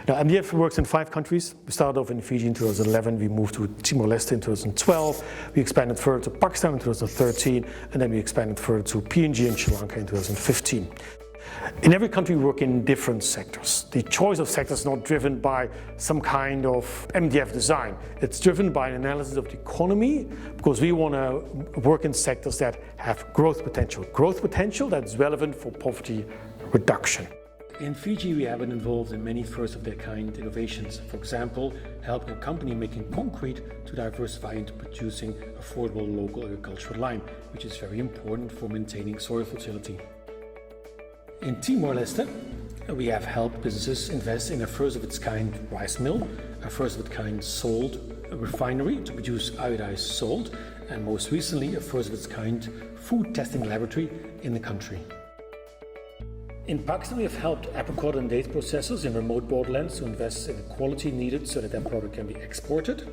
Now, MDF works in 5 countries. We started off in Fiji in 2011, we moved to Timor-Leste in 2012, we expanded further to Pakistan in 2013, and then we expanded further to PNG and Sri Lanka in 2015. In every country we work in different sectors. The choice of sectors is not driven by some kind of MDF design. It's driven by an analysis of the economy, because we want to work in sectors that have growth potential. Growth potential that's relevant for poverty reduction. In Fiji, we have been involved in many first-of-their-kind innovations. For example, helping a company making concrete to diversify into producing affordable local agricultural lime, which is very important for maintaining soil fertility. In Timor-Leste, we have helped businesses invest in a first-of-its-kind rice mill, a first-of-its-kind salt refinery to produce iodized salt, and most recently, a first-of-its-kind food testing laboratory in the country. In Pakistan, we have helped apricot and date processors in remote borderlands to invest in the quality needed so that their product can be exported.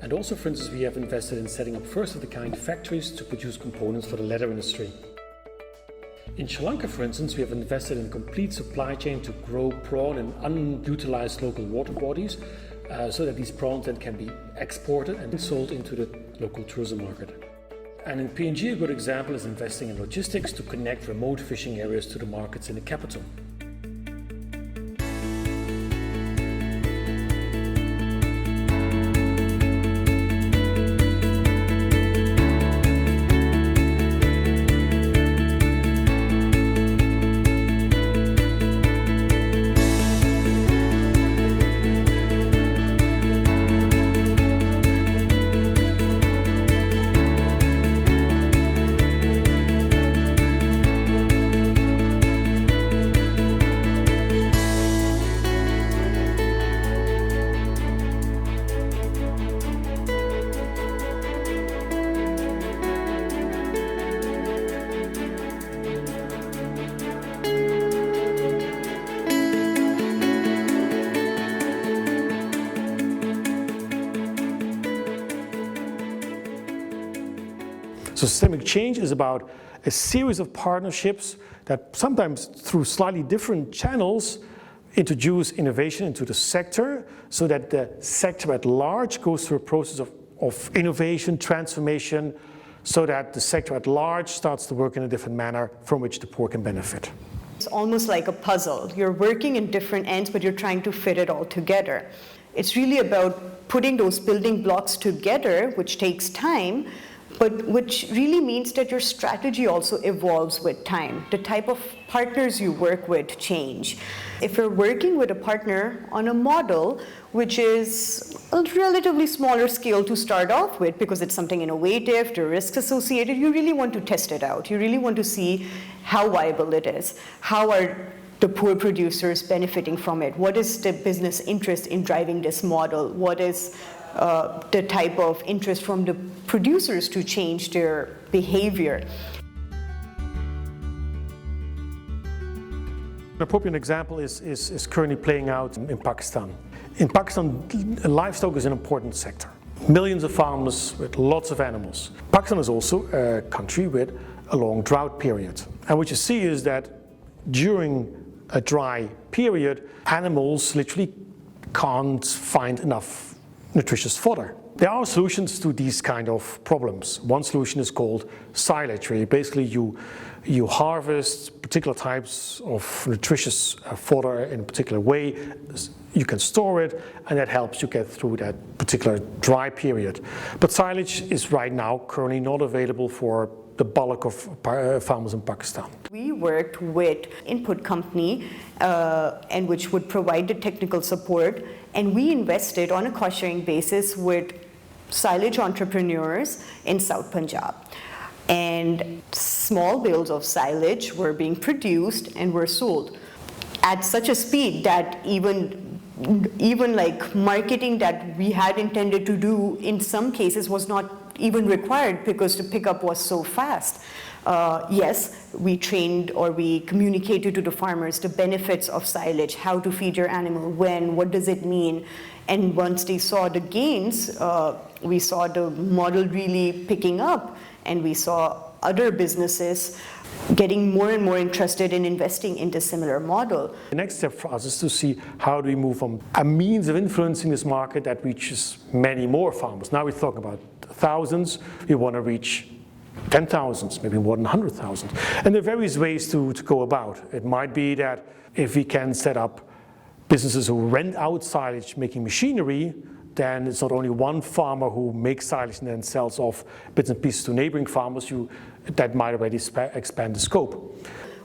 And also, for instance, we have invested in setting up first-of-the-kind factories to produce components for the leather industry. In Sri Lanka, for instance, we have invested in a complete supply chain to grow prawn in unutilized local water bodies so that these prawns then can be exported and sold into the local tourism market. And in PNG, a good example is investing in logistics to connect remote fishing areas to the markets in the capital. So systemic change is about a series of partnerships that sometimes through slightly different channels introduce innovation into the sector so that the sector at large goes through a process of innovation, transformation, so that the sector at large starts to work in a different manner from which the poor can benefit. It's almost like a puzzle. You're working in different ends, but you're trying to fit it all together. It's really about putting those building blocks together, which takes time, but which really means that your strategy also evolves with time. The type of partners you work with change. If you're working with a partner on a model which is a relatively smaller scale to start off with because it's something innovative, the risks associated, you really want to test it out. You really want to see how viable it is. How are the poor producers benefiting from it? What is the business interest in driving this model? What is the type of interest from the producers to change their behavior? An appropriate example is currently playing out in Pakistan. In Pakistan, livestock is an important sector. Millions of farmers with lots of animals. Pakistan is also a country with a long drought period. And what you see is that during a dry period, animals literally can't find enough nutritious fodder. There are solutions to these kind of problems. One solution is called silage, where basically you harvest particular types of nutritious fodder in a particular way. You can store it, and that helps you get through that particular dry period. But silage is right now currently not available for the bulk of farmers in Pakistan. We worked with input company and which would provide the technical support, and we invested on a cost-sharing basis with silage entrepreneurs in South Punjab. And small bales of silage were being produced and were sold at such a speed that even like marketing that we had intended to do in some cases was not even required because the pickup was so fast. Yes, we trained or we communicated to the farmers the benefits of silage, how to feed your animal, when, what does it mean. And once they saw the gains, we saw the model really picking up, and we saw other businesses getting more and more interested in investing in this similar model. The next step for us is to see how do we move from a means of influencing this market that reaches many more farmers. Now we're talking about thousands, we want to reach 10,000, maybe more than 100,000. And there are various ways to go about. It might be that if we can set up businesses who rent out silage making machinery, then it's not only one farmer who makes silage and then sells off bits and pieces to neighboring farmers. That might already expand the scope.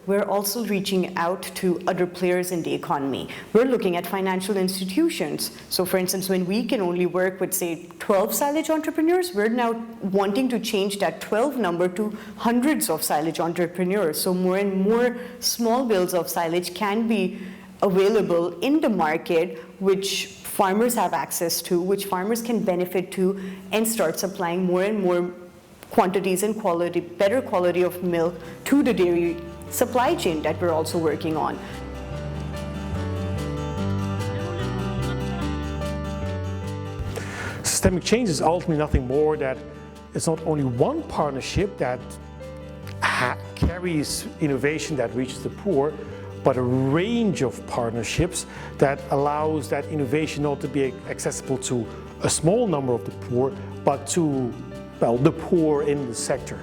We're also reaching out to other players in the economy. We're looking at financial institutions. So for instance, when we can only work with, say, 12 silage entrepreneurs, we're now wanting to change that 12 number to hundreds of silage entrepreneurs. So more and more small bales of silage can be available in the market, which farmers have access to, which farmers can benefit to, and start supplying more and more quantities and quality, better quality of milk to the dairy supply chain that we're also working on. Systemic change is ultimately nothing more that it's not only one partnership that carries innovation that reaches the poor, but a range of partnerships that allows that innovation not to be accessible to a small number of the poor, but to, well, the poor in the sector.